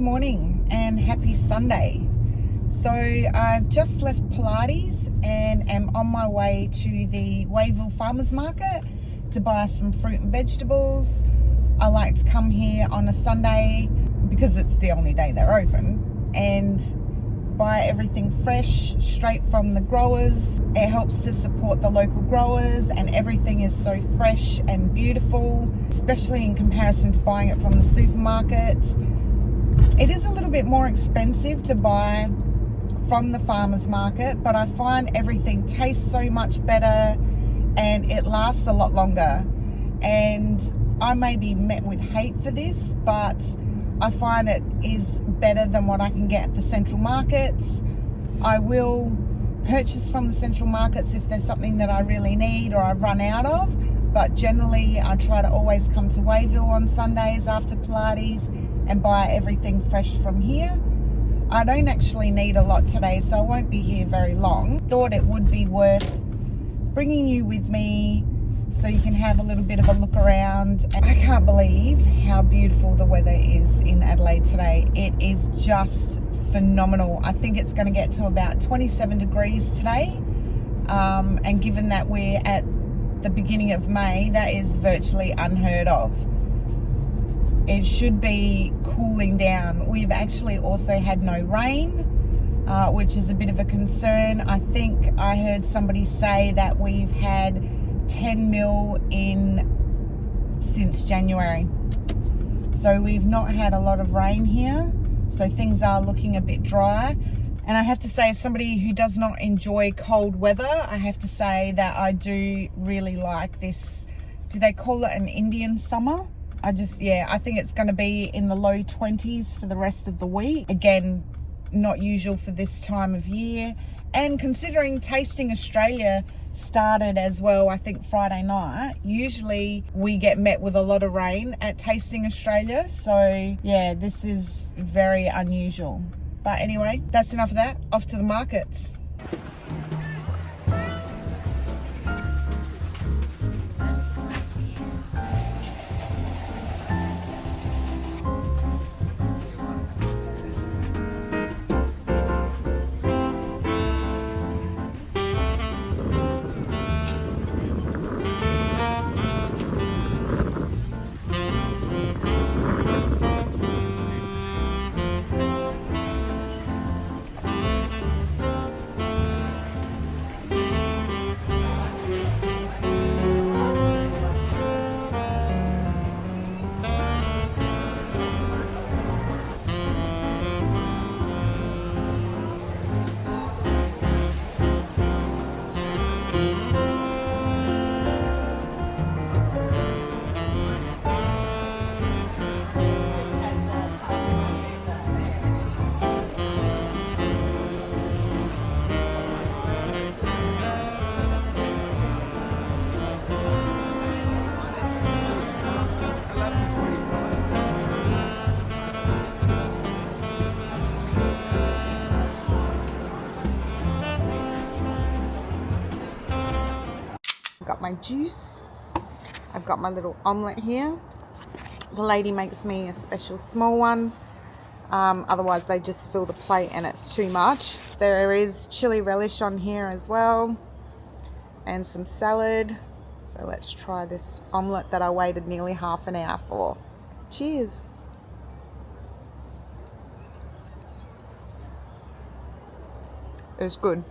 morning and happy Sunday. So I've just left Pilates and am on my way to the Wayville farmers market to buy some fruit and vegetables. I like to come here on a Sunday because it's the only day they're open and buy everything fresh straight from the growers. It helps to support the local growers and everything is so fresh and beautiful, especially in comparison to buying it from the supermarket. It is a little bit more expensive to buy from the farmers market, but I find everything tastes so much better and it lasts a lot longer. And I may be met with hate for this, but I find it is better than what I can get at the central markets. I will purchase from the central markets if there's something that I really need or I run out of, but generally I try to always come to Wayville on Sundays after Pilates and buy everything fresh from here. I don't actually need a lot today, so I won't be here very long. Thought it would be worth bringing you with me so you can have a little bit of a look around. I can't believe how beautiful the weather is in Adelaide today. It is just phenomenal. I think it's going to get to about 27 degrees today. And given that we're at the beginning of May, that is virtually unheard of. It should be cooling down. We've actually also had no rain, which is a bit of a concern. I think I heard somebody say that we've had 10 mil in since January. So we've not had a lot of rain here. So things are looking a bit dry. And I have to say, as somebody who does not enjoy cold weather, I have to say that I do really like this. Do they call it an Indian summer? I think it's going to be in the low 20s for the rest of the week. Again, not usual for this time of year. And considering Tasting Australia started as well, I think Friday night, usually we get met with a lot of rain at Tasting Australia. So yeah, this is very unusual. But anyway, that's enough of that. Off to the markets. I've got my juice. I've got my little omelette here. The lady makes me a special small one. Otherwise they just fill the plate and it's too much. There is chili relish on here as well and some salad. So let's try this omelette that I waited nearly half an hour for. Cheers. It was good.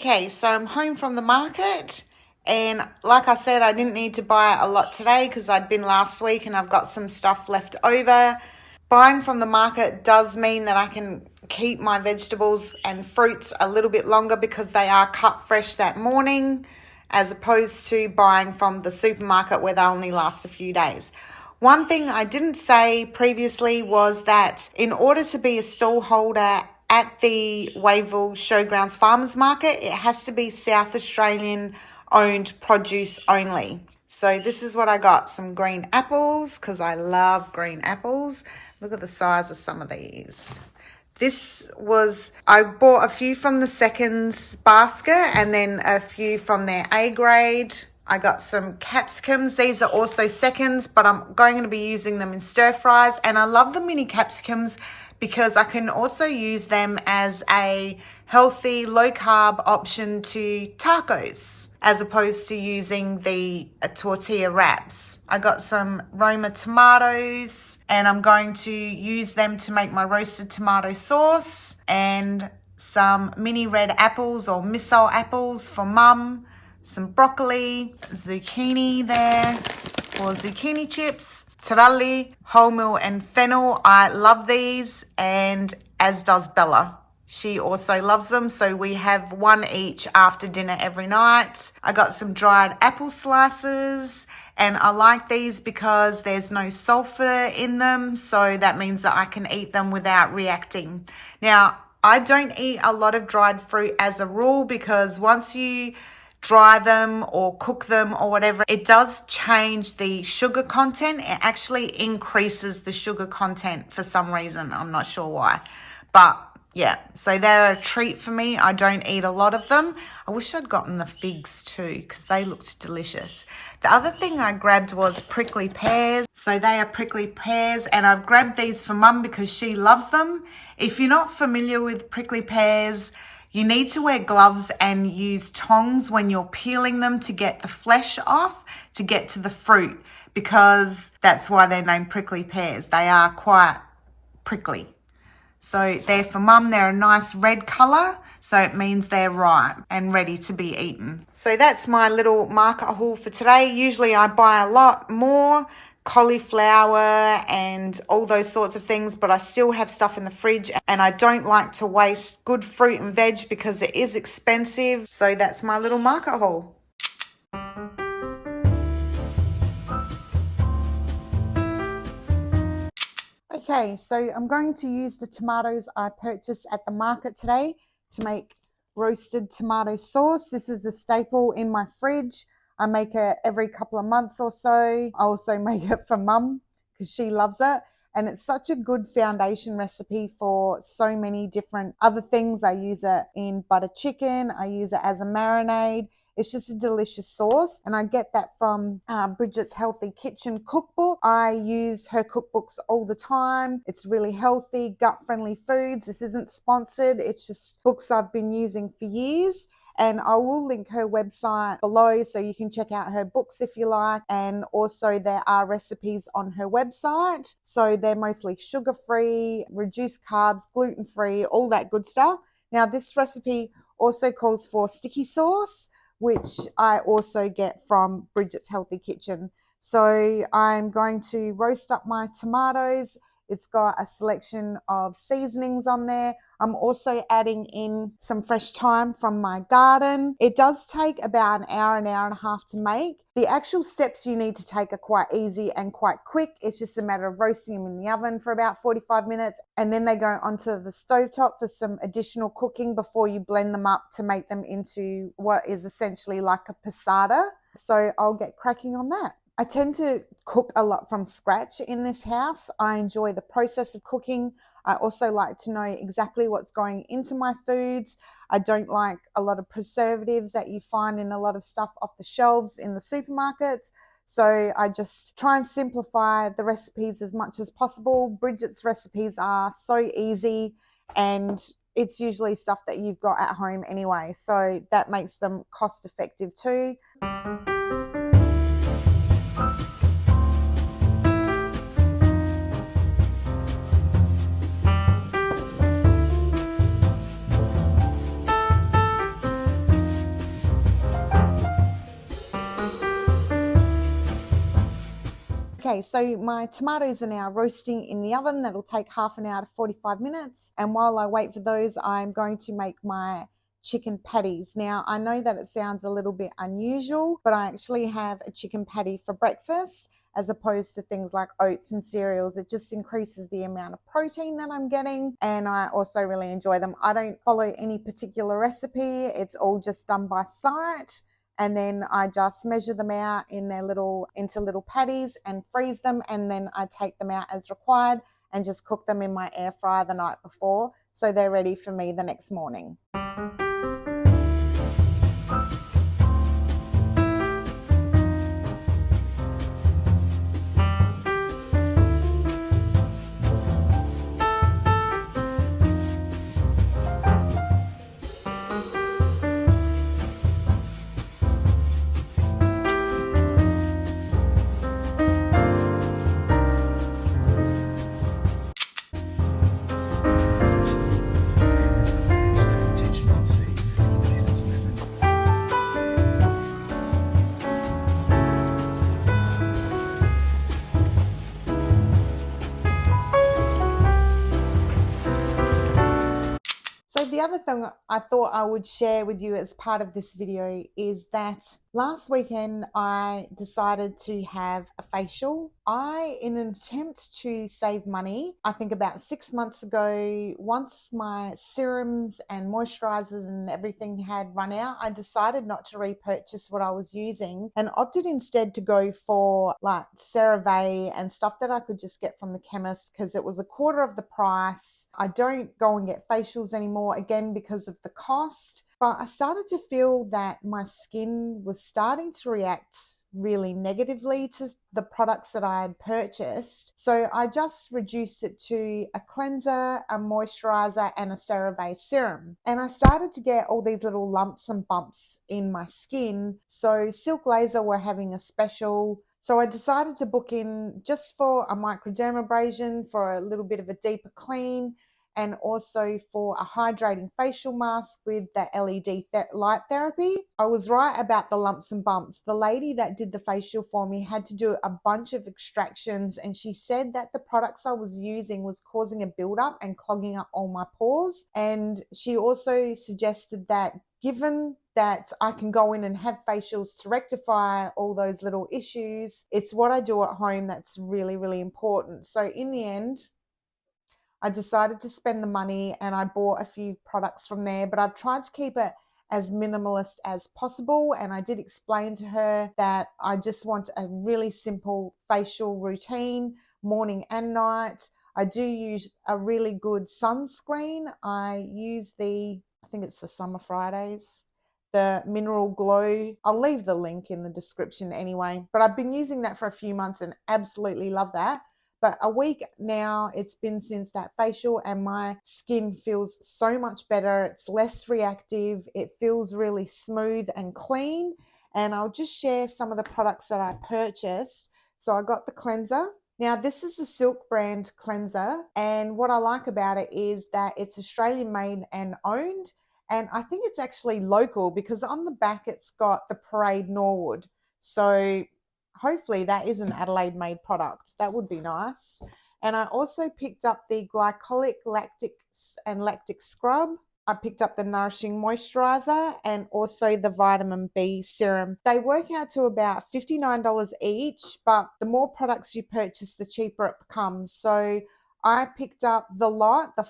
Okay, so I'm home from the market. And like I said, I didn't need to buy a lot today because I'd been last week and I've got some stuff left over. Buying from the market does mean that I can keep my vegetables and fruits a little bit longer because they are cut fresh that morning, as opposed to buying from the supermarket where they only last a few days. One thing I didn't say previously was that in order to be a stall holder at the Wayville Showgrounds Farmers Market, it has to be South Australian owned produce only. So this is what I got, some green apples because I love green apples. Look at the size of some of these. I bought a few from the seconds basket and then a few from their A grade. I got some capsicums. These are also seconds, but I'm going to be using them in stir fries. And I love the mini capsicums because I can also use them as a healthy, low-carb option to tacos, as opposed to using the tortilla wraps. I got some Roma tomatoes, and I'm going to use them to make my roasted tomato sauce, and some mini red apples or missile apples for mum, some broccoli, zucchini there, or zucchini chips, taralli, wholemeal and fennel. I love these, and as does Bella. She also loves them, so we have one each after dinner every night. I got some dried apple slices, and I like these because there's no sulfur in them, so that means that I can eat them without reacting. Now, I don't eat a lot of dried fruit as a rule, because once you dry them or cook them or whatever, it does change the sugar content. It actually increases the sugar content for some reason. I'm not sure why, but yeah, so they're a treat for me. I don't eat a lot of them. I wish I'd gotten the figs too, because they looked delicious. The other thing I grabbed was prickly pears. So they are prickly pears, and I've grabbed these for mum because she loves them. If you're not familiar with prickly pears, you need to wear gloves and use tongs when you're peeling them to get the flesh off, to get to the fruit, because that's why they're named prickly pears. They are quite prickly. So they're for mum. They're a nice red colour, so it means they're ripe and ready to be eaten. So that's my little market haul for today. Usually I buy a lot more, cauliflower and all those sorts of things, but I still have stuff in the fridge, and I don't like to waste good fruit and veg because it is expensive. So that's my little market haul. Okay, so I'm going to use the tomatoes I purchased at the market today to make roasted tomato sauce. This is a staple in my fridge. I make it every couple of months or so. I also make it for mum because she loves it. And it's such a good foundation recipe for so many different other things. I use it in butter chicken. I use it as a marinade. It's just a delicious sauce, and I get that from Bridget's Healthy Kitchen cookbook. I use her cookbooks all the time. It's really healthy, gut-friendly foods. This isn't sponsored. It's just books I've been using for years. And I will link her website below so you can check out her books if you like. And also there are recipes on her website. So they're mostly sugar-free, reduced carbs, gluten-free, all that good stuff. Now this recipe also calls for sticky sauce, which I also get from Bridget's Healthy Kitchen. So I'm going to roast up my tomatoes. It's got a selection of seasonings on there. I'm also adding in some fresh thyme from my garden. It does take about an hour and a half to make. The actual steps you need to take are quite easy and quite quick. It's just a matter of roasting them in the oven for about 45 minutes, and then they go onto the stovetop for some additional cooking before you blend them up to make them into what is essentially like a passata. So I'll get cracking on that. I tend to cook a lot from scratch in this house. I enjoy the process of cooking. I also like to know exactly what's going into my foods. I don't like a lot of preservatives that you find in a lot of stuff off the shelves in the supermarkets. So I just try and simplify the recipes as much as possible. Bridget's recipes are so easy, and it's usually stuff that you've got at home anyway. So that makes them cost effective too. Okay, so my tomatoes are now roasting in the oven. That'll take half an hour to 45 minutes. And while I wait for those, I'm going to make my chicken patties. Now, I know that it sounds a little bit unusual, but I actually have a chicken patty for breakfast as opposed to things like oats and cereals. It just increases the amount of protein that I'm getting, and I also really enjoy them. I don't follow any particular recipe. It's all just done by sight. And then I just measure them out into little patties and freeze them, and then I take them out as required and just cook them in my air fryer the night before, so they're ready for me the next morning. other thing I thought I would share with you as part of this video is that last weekend I decided to have a facial. In an attempt to save money, I think about 6 months ago, once my serums and moisturizers and everything had run out, I decided not to repurchase what I was using and opted instead to go for like CeraVe and stuff that I could just get from the chemist because it was a quarter of the price. I don't go and get facials anymore, again, because of the cost. But I started to feel that my skin was starting to react really negatively to the products that I had purchased. So I just reduced it to a cleanser, a moisturizer, and a CeraVe serum. And I started to get all these little lumps and bumps in my skin. So Silk Laser were having a special. So I decided to book in just for a microdermabrasion for a little bit of a deeper clean, and also for a hydrating facial mask with the LED light therapy. I was right about the lumps and bumps. The lady that did the facial for me had to do a bunch of extractions, and she said that the products I was using was causing a buildup and clogging up all my pores. And she also suggested that given that I can go in and have facials to rectify all those little issues, it's what I do at home that's really, really important. So in the end, I decided to spend the money and I bought a few products from there, but I've tried to keep it as minimalist as possible. And I did explain to her that I just want a really simple facial routine, morning and night. I do use a really good sunscreen. I use I think it's the Summer Fridays, the Mineral Glow. I'll leave the link in the description anyway, but I've been using that for a few months and absolutely love that. But a week now it's been since that facial, and my skin feels so much better. It's less reactive. It feels really smooth and clean. And I'll just share some of the products that I purchased. So I got the cleanser. Now, this is the Silk brand cleanser. And what I like about it is that it's Australian made and owned. And I think it's actually local because on the back it's got the Parade Norwood. So hopefully that is an Adelaide made product. That would be nice. And I also picked up the glycolic and lactic scrub. I picked up the nourishing moisturizer and also the vitamin B serum. They work out to about $59 each, but the more products you purchase, the cheaper it becomes. So I picked up the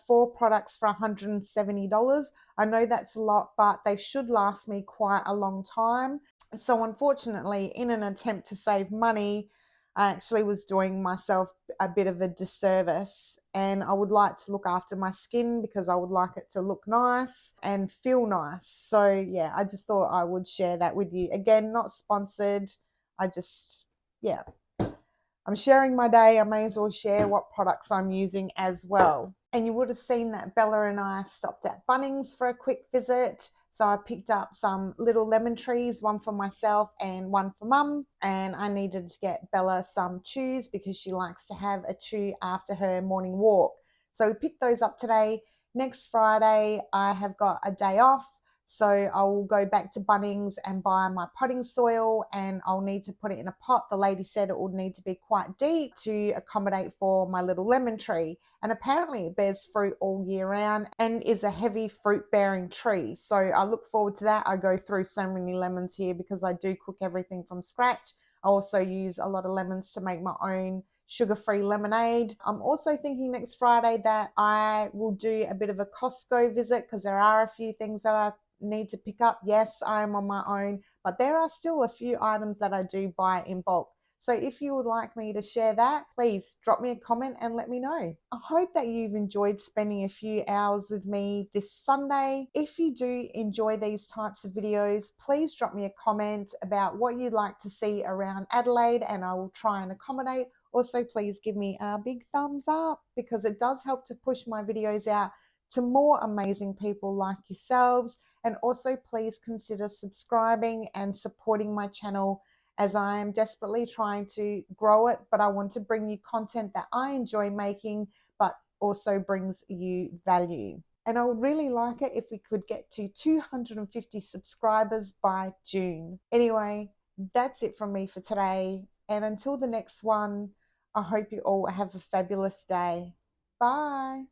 4 products for $170. I know that's a lot, but they should last me quite a long time. So unfortunately, in an attempt to save money, I actually was doing myself a bit of a disservice, and I would like to look after my skin because I would like it to look nice and feel nice. So yeah, I just thought I would share that with you. Again, not sponsored. Yeah, I'm sharing my day. I may as well share what products I'm using as well. And you would have seen that Bella and I stopped at Bunnings for a quick visit. So I picked up some little lemon trees, one for myself and one for mum. And I needed to get Bella some chews because she likes to have a chew after her morning walk. So we picked those up today. Next Friday, I have got a day off. So I will go back to Bunnings and buy my potting soil, and I'll need to put it in a pot. The lady said it would need to be quite deep to accommodate for my little lemon tree. And apparently it bears fruit all year round and is a heavy fruit bearing tree. So I look forward to that. I go through so many lemons here because I do cook everything from scratch. I also use a lot of lemons to make my own sugar-free lemonade. I'm also thinking next Friday that I will do a bit of a Costco visit because there are a few things that I need to pick up. Yes, I am on my own, but there are still a few items that I do buy in bulk. So if you would like me to share that, please drop me a comment and let me know. I hope that you've enjoyed spending a few hours with me this Sunday. If you do enjoy these types of videos, please drop me a comment about what you'd like to see around Adelaide and I will try and accommodate. Also, please give me a big thumbs up because it does help to push my videos out to more amazing people like yourselves. And also please consider subscribing and supporting my channel as I am desperately trying to grow it, but I want to bring you content that I enjoy making, but also brings you value. And I would really like it if we could get to 250 subscribers by June. Anyway, that's it from me for today. And until the next one, I hope you all have a fabulous day. Bye.